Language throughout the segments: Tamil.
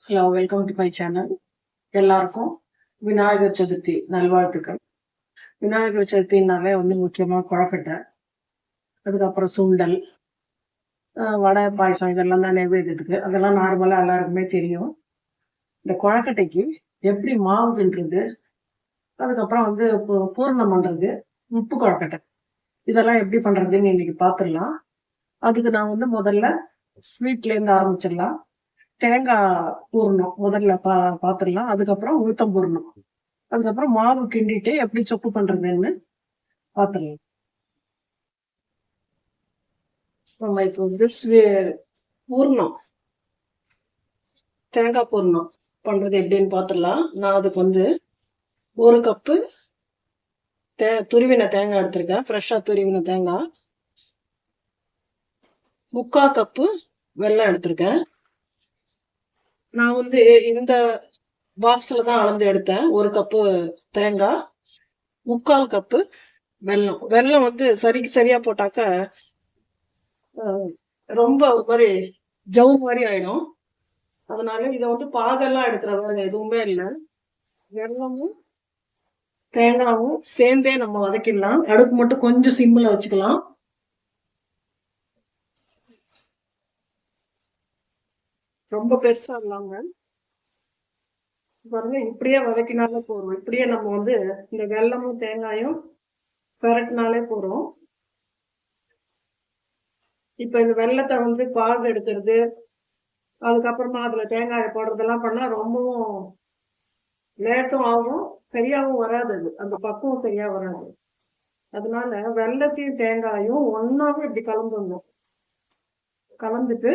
Hello, welcome to my channel. எல்லாருக்கும் விநாயகர் சதுர்த்தி நல்வாழ்த்துக்கள். விநாயகர் சதுர்த்தினாலே முக்கியமா கொழக்கட்டை, அதுக்கப்புறம் சுண்டல், வடை, பாயசம் இதெல்லாம் தான் நைவேத்தியத்துக்கு. அதெல்லாம் நார்மலா எல்லாருக்குமே தெரியும். இந்த கொழக்கட்டைக்கு எப்படி மாவு கிண்டுறது, அதுக்கப்புறம் பூரணம் பண்றது, உப்பு கொழக்கட்டை இதெல்லாம் எப்படி பண்றதுன்னு இன்னைக்கு பார்த்துடலாம். அதுக்கு நான் முதல்ல ஸ்வீட்ல இருந்து ஆரம்பிச்சிடலாம். தேங்காய் பூரணம் முதல்ல பார்த்துடலாம். அதுக்கப்புறம் உளுத்தம் பூரணம், அதுக்கப்புறம் மாவு கிண்டிட்டு எப்படி சொப்பு பண்றதுன்னு பார்த்துடலாம். நம்ம இப்போ பூர்ணம், தேங்காய் பூர்ணம் பண்றது எப்படின்னு பார்த்துடலாம். நான் அதுக்கு 1 கப்பு துருவின தேங்காய் எடுத்திருக்கேன். ஃப்ரெஷ்ஷா துருவின தேங்காய். 3/4 கப்பு வெல்லம் எடுத்திருக்கேன். நான் இந்த பாக்ஸ்ல தான் அளந்து எடுத்தேன். 1 கப்பு தேங்காய், 3/4 கப்பு வெல்லம். வெல்லம் சரியா போட்டாக்க ரொம்ப ஒரு மாதிரி ஜவு மாதிரி ஆயிடும். அதனால இதை பாகெல்லாம் எடுக்கிற வேலை எதுவுமே இல்லை. வெல்லமும் தேங்காயும் சேர்ந்தே நம்ம வதக்கிடலாம். அடுப்பு மட்டும் கொஞ்சம் சிம்மில் வச்சுக்கலாம். ரொம்ப பெருசா இல்லாம பாருங்க, இப்படியே வதக்கினாலே போறோம். இப்படியே நம்ம இந்த வெல்லமும் தேங்காயும் பெரட்டினாலே போறோம். இப்ப இந்த வெல்லத்தை பாகு எடுக்கிறது, அதுக்கப்புறமா அதுல தேங்காயை போடுறதெல்லாம் பண்ணா ரொம்பவும் லேட்டும் ஆகும், சரியாவும் வராது. அந்த பக்குவம் சரியா வராது. அதனால வெல்லத்தையும் தேங்காயும் ஒன்னாவே இப்படி கலந்துடணும். கலந்துட்டு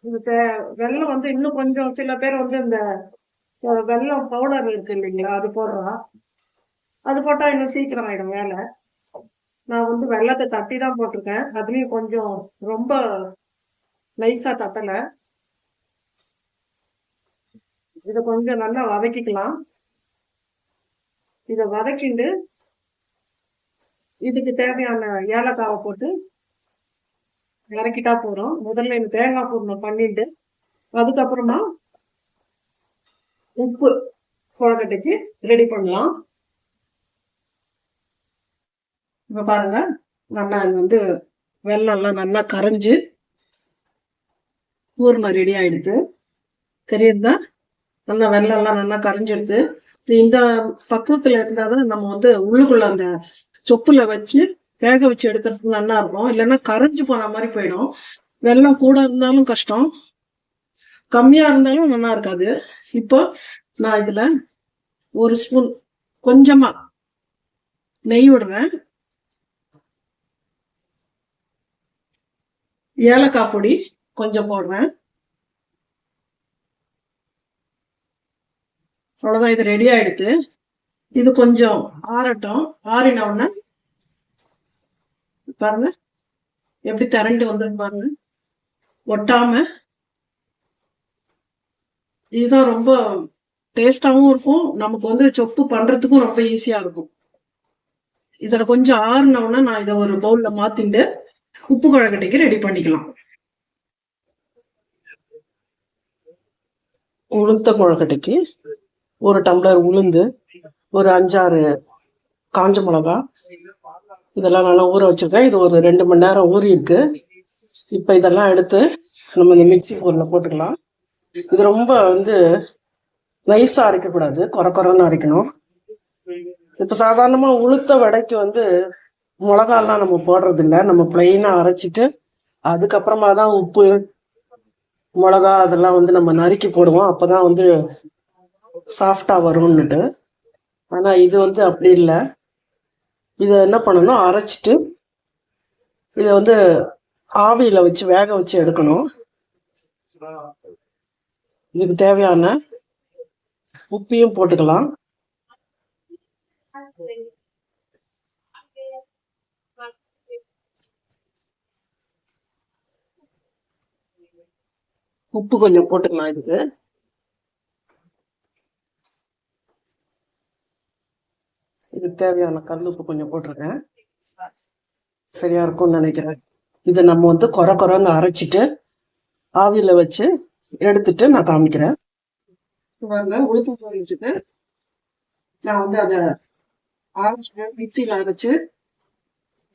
இந்த வெல்லம் இன்னும் கொஞ்சம், சில பேர் இந்த வெல்லம் பவுடர் இருக்கு இல்லைங்களா, அது போடுறா. அது போட்டா இன்னும் சீக்கிரம் ஆயிடும் வேலை. நான் வெல்லத்தை தட்டி தான் போட்டிருக்கேன். அதுலயும் கொஞ்சம் ரொம்ப நைஸா தட்டல. இதை கொஞ்சம் நல்லா வதக்கிக்கலாம். இதை வதக்கிண்டு இதுக்கு தேவையான ஏலக்காவை போட்டு இறக்கிட்டா போறோம். முதல்ல இந்த தேங்காய் பூர்ணம் பண்ணிட்டு அதுக்கப்புறமா உப்பு கொழக்கட்டைக்கு ரெடி பண்ணலாம். இப்ப பாருங்க, நல்லா வெல்லம் எல்லாம் நல்லா கரைஞ்சு பூர்ணம் ரெடி ஆயிடுது. தெரியுதா? நல்லா வெல்லம் எல்லாம் நல்லா கரைஞ்சிடுது. இந்த பக்குவத்துல இருந்தாதான் நம்ம உள்ளுக்குள்ள அந்த சொப்புல வச்சு வேக வச்சு எடுக்கிறதுக்கு நல்லா இருக்கும். இல்லைன்னா கரைஞ்சு போன மாதிரி போயிடும். வெல்லம் கூட இருந்தாலும் கஷ்டம், கம்மியா இருந்தாலும் நல்லா இருக்காது. இப்போ நான் இதுல 1 ஸ்பூன் கொஞ்சமா நெய் விடுறேன். ஏலக்காய் பொடி கொஞ்சம் போடுறேன். அவ்வளவுதான், இது ரெடி ஆயிடுது. இது கொஞ்சம் ஆறட்டும். ஆறின உடனே பாருங்க எப்படி திரண்டு வந்துடும் பாருங்க, ஒட்டாம. இதுதான் ரொம்ப டேஸ்டாவும் இருக்கும், நமக்கு சொப்பு பண்றதுக்கும் ரொம்ப ஈஸியா இருக்கும். இதுல கொஞ்சம் ஆறின உடனே நான் இதை ஒரு பவுல்ல மாத்திண்டு உப்பு கொழக்கட்டைக்கு ரெடி பண்ணிக்கலாம். உளுந்த கொழக்கட்டைக்கு 1 டம்ளர் உளுந்து, ஒரு 5-6 காஞ்ச மிளகா, இதெல்லாம் நல்லா ஊற வச்சிருக்கேன். இது ஒரு 2 மணி நேரம் ஊறி இருக்கு. இப்ப இதெல்லாம் எடுத்து நம்ம இந்த மிக்சி பொருளை போட்டுக்கலாம். இது ரொம்ப நைஸா அரைக்கக்கூடாது, குறைன்னு அரைக்கணும். இப்ப சாதாரணமா உளுத்த வடைக்கு மிளகாலாம் நம்ம போடுறது இல்லை. நம்ம பிளெயினா அரைச்சிட்டு அதுக்கப்புறமா தான் உப்பு மிளகா அதெல்லாம் நம்ம நறுக்கி போடுவோம். அப்பதான் சாஃப்டா வரும்னுட்டு. ஆனா இது அப்படி இல்லை. இதை என்ன பண்ணணும், அரைச்சிட்டு இதை ஆவியில வச்சு வேக வச்சு எடுக்கணும். இதுக்கு தேவையான உப்பையும் போட்டுக்கலாம். உப்பு கொஞ்சம் போட்டுக்கலாம். இதுக்கு தேவையான கல் உப்பு கொஞ்சம் போட்டிருக்கேன், சரியா இருக்கும்னு நினைக்கிறேன். இதை நம்ம குறைன்னு அரைச்சிட்டு ஆவியில வச்சு எடுத்துட்டு நான் காமிக்கிறேன். பாருங்க, உளுத்தம் பருப்பு நான் வந்து அதை அரைச்சு மிக்சியில் அரைச்சு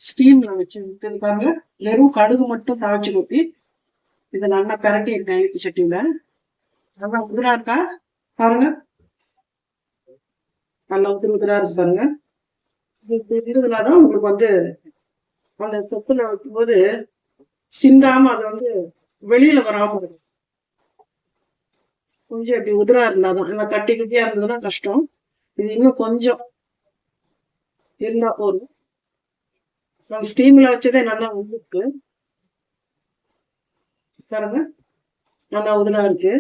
ஸ்டீம்ல வச்சு பாருங்க. வெறும் கடுகு மட்டும் தாளிச்சு கொட்டி இதை நல்லா பிரட்டி இருக்கேன் இட்லி சட்டியில. நல்லா உதிரா இருக்கா பாருங்க, நல்லா உதிரா இருக்கு பாருங்க. இதுனாதான் உங்களுக்கு வந்து அந்த தொப்புல வைக்கும்போது சிந்தாம அதை வந்து வெளியில வராம இருக்கும். கொஞ்சம் இப்படி உதிரா இருந்தாலும் நல்லா கட்டி கட்டியா இருந்ததுன்னா கஷ்டம். இது இன்னும் கொஞ்சம் இருந்தா போதும். ஸ்டீம்ல வச்சதே நல்லா உதிருக்கு பாருங்க, நல்லா உதிரா இருக்கு.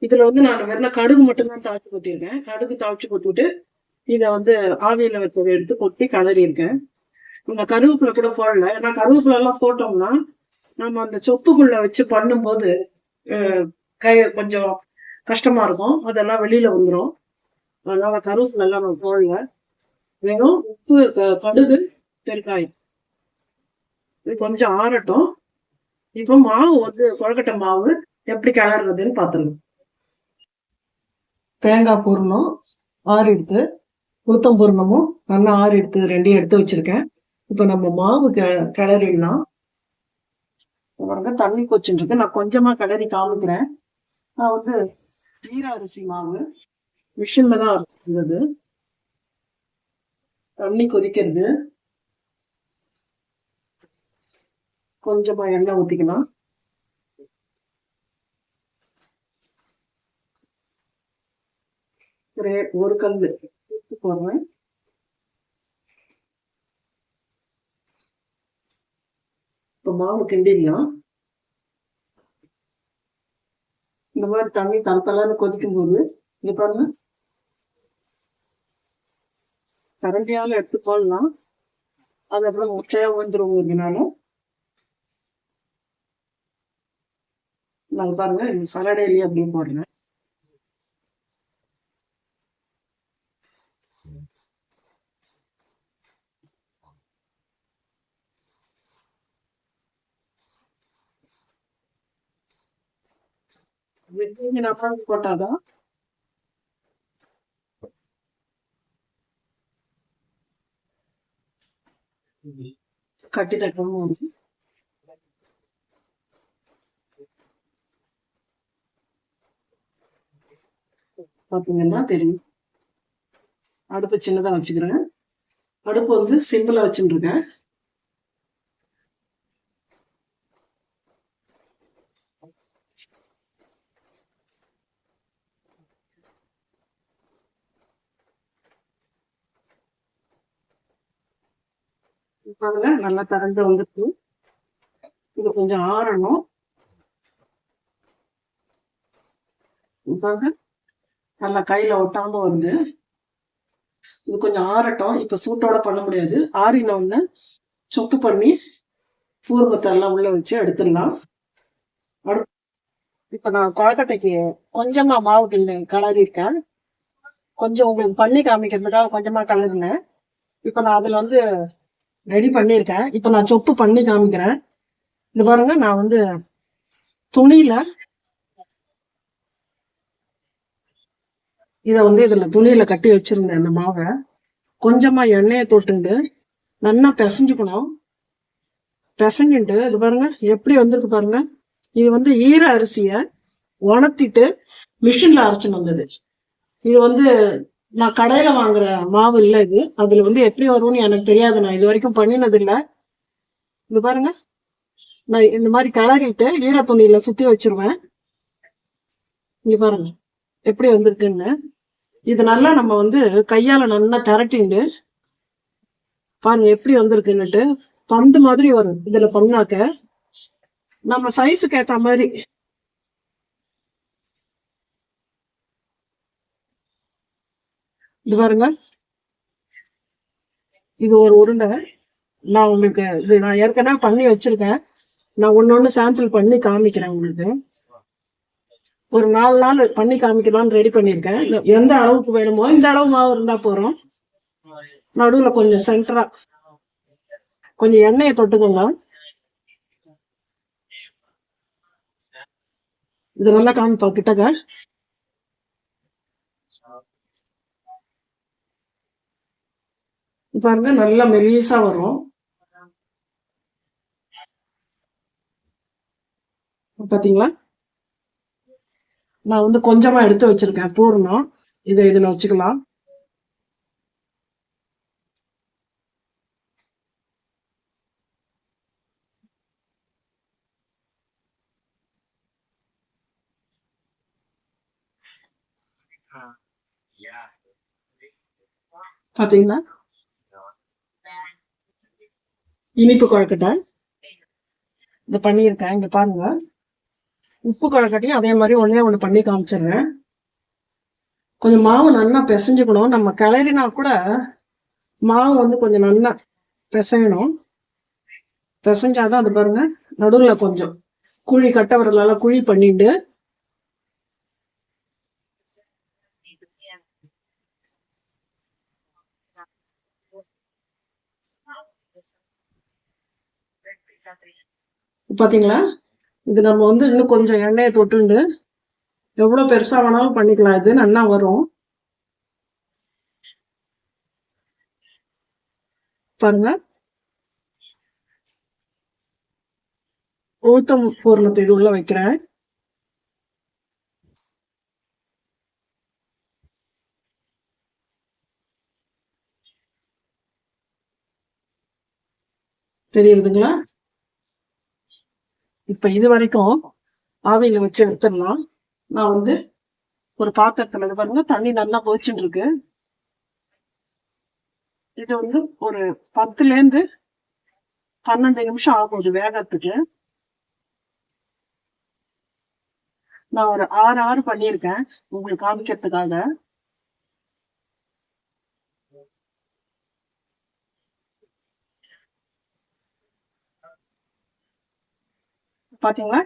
இதுல வந்து நான் வெறும் கடுகு மட்டும்தான் தாளிச்சு கொட்டியிருக்கேன். கடுகு தாளிச்சு கொட்டிட்டு இதை வந்து ஆவியில வைப்பதை எடுத்து கொட்டி கலரி இருக்கேன். இந்த கருவேப்பிலை கூட போடல. ஏன்னா கருவேப்பிலை எல்லாம் போட்டோம்னா நம்ம அந்த சொப்புக்குள்ள வச்சு பண்ணும்போது கை கொஞ்சம் கஷ்டமா இருக்கும், அதெல்லாம் வெளியில வந்துடும். அதனால கருவேப்பிலை எல்லாம் நம்ம போடல. வெறும் உப்பு, கடுகு, பெருங்காயம். இது கொஞ்சம் ஆறட்டும். இப்போ மாவு வந்து கொழுக்கட்டை மாவு எப்படி கிளறதுன்னு பார்த்துருங்க. தேங்காய் பூரணம் ஆறு எடுத்து, உளுத்தம் பூரணமும் நல்லா ஆறு எடுத்து ரெண்டையும் எடுத்து வச்சிருக்கேன். இப்போ நம்ம மாவு கிளறிடலாம். தண்ணி கொச்சின்னு இருக்கு, நான் கொஞ்சமா கிளறி காமிக்கிறேன். நான் வந்து நீர அரிசி மாவு மிஷின்ல தான் இருந்தது. தண்ணி கொதிக்கிறது, கொஞ்சமா எண்ணெய் ஊத்திக்கலாம். ஒரு கல் போடுறேன். இப்போ மாவு கிண்டிடலாம். இந்த மாதிரி தண்ணி தளத்தலான்னு கொதிக்கும் போது இங்க பாருங்க, கரண்டியால எடுத்து போடலாம். அது அப்புறம் முச்சையா விழுந்துருவதுனால நான் பாருங்க இந்த சலடையிலே அப்படின்னு போடுறேன். போட்டாதான் கட்டி தட்டணும். பாத்தீங்கன்னா தெரியும். அடுப்பு சின்னதா வச்சுக்கிறேன். அடுப்பு வந்து சிம்பிளா வச்சுட்டு இருக்கேன். பாருங்க நல்லா திறந்து வந்துருக்கு. இது கொஞ்சம் ஆறணும். பாருங்க நல்லா கையில ஒட்டாம வருது. இது கொஞ்சம் ஆறட்டும். இப்ப சூட்டோட பண்ண முடியாது. ஆறினோன்னு சொப்பு பண்ணி பூர்வத்தை எல்லாம் உள்ள வச்சு எடுத்துடலாம். இப்ப நான் கொழக்கட்டைக்கு கொஞ்சமா மாவு கிளறி இருக்கேன். கொஞ்சம் உங்களுக்கு பண்ணி காமிக்கிறதுக்காக கொஞ்சமா கலருனேன். இப்ப நான் அதுல வந்து ரெடி பண்ணியிருக்கேன். இப்ப நான் சொப்பு பண்ணி காமிக்கிறேன். இது பாருங்க, நான் வந்து துணியில இத வந்து இதுல துணியில கட்டி வச்சிருந்தேன். இந்த மாவை கொஞ்சமா எண்ணெயை தொட்டுண்டு நல்லா பிசைஞ்சுக்கணும். பிசைஞ்சுட்டு இது பாருங்க எப்படி வந்திருக்கு பாருங்க. இது வந்து ஈர அரிசிய உணர்த்திட்டு மிஷின்ல அரைச்சுன்னு வந்தது. இது வந்து நான் கடையில வாங்குற மாவு இல்லை இது. அதுல வந்து எப்படி வரும்னு எனக்கு தெரியாது, நான் இது வரைக்கும் பண்ணினது இல்லை. இது பாருங்க, நான் இந்த மாதிரி கிளறிட்டு ஈர துணியில சுத்தி வச்சிருவேன். இங்க பாருங்க எப்படி வந்திருக்குன்னு. இது நல்லா நம்ம வந்து கையால நல்லா திரட்டிண்டு பாருங்க எப்படி வந்திருக்குன்னுட்டு. பந்து மாதிரி வரும் இதுல பண்ணாக்க. நம்ம சைஸுக்கு ஏத்த மாதிரி இது பாருங்க. இது ஒரு உருண்டை. நான் உங்களுக்கு இது நான் ஏற்கனவே பண்ணி வச்சிருக்கேன். நான் ஒன்னொன்னு சாம்பிள் பண்ணி காமிக்கிறேன் உங்களுக்கு. ஒரு 4 நாள் பண்ணி காமிக்கலாம்னு ரெடி பண்ணியிருக்கேன். எந்த அளவுக்கு வேணுமோ இந்த அளவு மாவு இருந்தா போறோம். நடுவுல கொஞ்சம் சென்டரா கொஞ்சம் எண்ணெயை தொட்டுக்கோங்க. இது நல்லா காமிப்பா கிட்டக்க. பாருங்க நல்லா மெலிசா வரும். பாத்தீங்களா? நான் வந்து கொஞ்சமா எடுத்து வச்சிருக்கேன் பூரணம். இதை இதுல வச்சுக்கலாம். பாத்தீங்கன்னா இனிப்பு கொழுக்கட்டை இதை பண்ணியிருக்கேன். இங்க பாருங்க. உப்பு கொழுக்கட்டையும் அதே மாதிரி ஒண்ணு பண்ணி காமிச்சிடுறேன். கொஞ்சம் மாவு நல்லா பிசைஞ்சுக்கணும். நம்ம கிளறினா கூட மாவு வந்து கொஞ்சம் நல்லா பிசையணும். பிசைஞ்சாதான் அது பாருங்க நடுவுல கொஞ்சம் குழி கட்ட விரலால குழி பண்ணிட்டு பாத்தீங்களா? இது நம்ம வந்து இன்னும் கொஞ்சம் எண்ணெயை தொட்டுண்டு எவ்வளவு பெருசா வேணாலும் பண்ணிக்கலாம். இது நல்லா வரும் பாருங்க. உளுத்தம் பூரணத்தை இது உள்ள வைக்கிறேன். தெரியுதுங்களா? இப்ப இது வரைக்கும் ஆவியில வச்சு எடுத்துடலாம். நான் வந்து ஒரு பாத்திரத்துல பாருங்க தண்ணி நல்லா கொதிச்சுட்டு இருக்கு. இது வந்து ஒரு 10ல இருந்து 12 நிமிஷம் ஆகும் இது வேகத்துக்கு. நான் ஒரு 6 பண்ணியிருக்கேன் உங்களுக்கு காமிக்கிறதுக்காக. பாத்தீங்களா?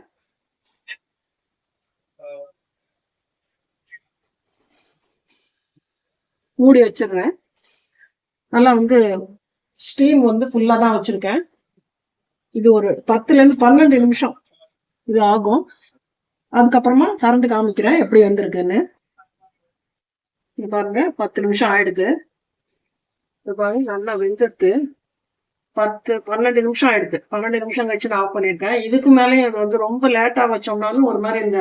மூடி வச்சிடுறேன். நல்லா வந்து ஸ்டீம் வந்து ஃபுல்லா தான் வச்சிருக்கேன். இது ஒரு 10ல இருந்து 12 நிமிஷம் இது ஆகும். அதுக்கப்புறமா திறந்து காமிக்கிறேன் எப்படி வந்திருக்குன்னு. இது பாருங்க 10 நிமிஷம் ஆயிடுது. இது பாருங்க நல்லா வெந்துடுது. 12 நிமிஷம் ஆயிடுது. 12 நிமிஷம் கழிச்சு நான் ஆஃப் பண்ணியிருக்கேன். இதுக்கு மேலே வந்து ரொம்ப லேட்டா வச்சோம்னாலும் ஒரு மாதிரி இந்த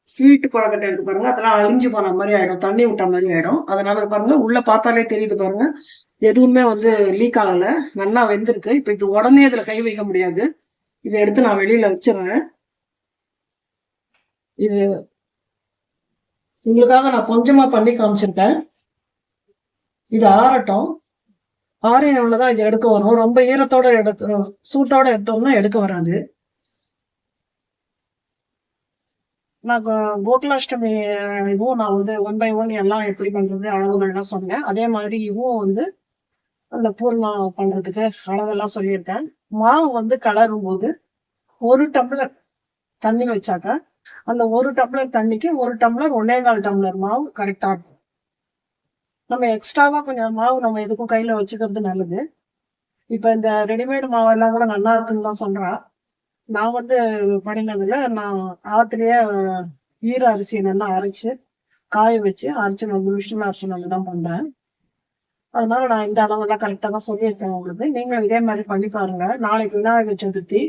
ஸ்வீட் கொழக்கட்டை இருக்கு பாருங்க, அதெல்லாம் அழிஞ்சு போன மாதிரி ஆயிடும், தண்ணி விட்ட மாதிரி ஆயிடும். அதனால அது பாருங்க உள்ள பார்த்தாலே தெரியுது பாருங்க, எதுவுமே வந்து லீக் ஆகல, நல்லா வெந்திருக்கு. இப்ப இது உடனே இதுல கை வைக்க முடியாது. இதை எடுத்து நான் வெளியில வச்சிருவேன். இது உங்களுக்காக நான் கொஞ்சமா பண்ணி காமிச்சிருக்கேன். இது ஆறட்டும். ஆறையவுலதான் இது எடுக்க வரும். ரொம்ப ஈரத்தோட எடுத்து சூட்டோட எடுத்தோம்னா எடுக்க வராது. நான் கோகுலாஷ்டமி இதுவும் நான் வந்து 1 by 1 எல்லாம் எப்படி பண்றது அளவுகள்லாம் சொன்னேன். அதே மாதிரி இதுவும் வந்து அந்த பூர்ணம் பண்றதுக்கு அளவெல்லாம் சொல்லியிருக்கேன். மாவு வந்து கலரும் போது 1 டம்ளர் தண்ணி வச்சாக்க அந்த 1 டம்ளர் தண்ணிக்கு 1 டம்ளர் 1.25 டம்ளர் மாவு கரெக்டா இருக்கும். நம்ம எக்ஸ்ட்ராவா கொஞ்சம் மாவு நம்ம எதுக்கும் கையில வச்சுக்கிறது நல்லது. இப்ப இந்த ரெடிமேட் மாவெல்லாம் கூட நல்லா இருக்குன்னு தான் சொல்றா. நான் வந்து பண்ணினதுல நான் ஆத்துலயே ஈர அரிசியை நல்லா அரைச்சு காய வச்சு அரைச்சு நான் மிஷின்ல அரைச்சு வந்து தான் பண்றேன். அதனால நான் இந்த அளவெல்லாம் கரெக்டா தான் சொல்லியிருக்கேன் உங்களுக்கு. நீங்களும் இதே மாதிரி பண்ணி பாருங்க. நாளைக்கு விநாயகர் சதுர்த்தி.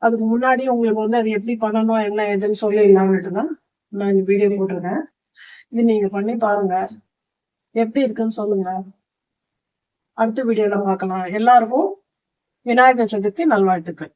அதுக்கு முன்னாடி உங்களுக்கு வந்து அது எப்படி பண்ணணும் என்ன ஏதுன்னு சொல்லிடலாம்னுட்டு தான் நான் இந்த வீடியோ போட்டிருக்கேன். இது நீங்க பண்ணி பாருங்க, எப்படி இருக்குன்னு சொல்லுங்க. அடுத்த வீடியோல பார்க்கலாம். எல்லாருக்கும் விநாயகர் சதுர்த்தி நல்வாழ்த்துக்கள்.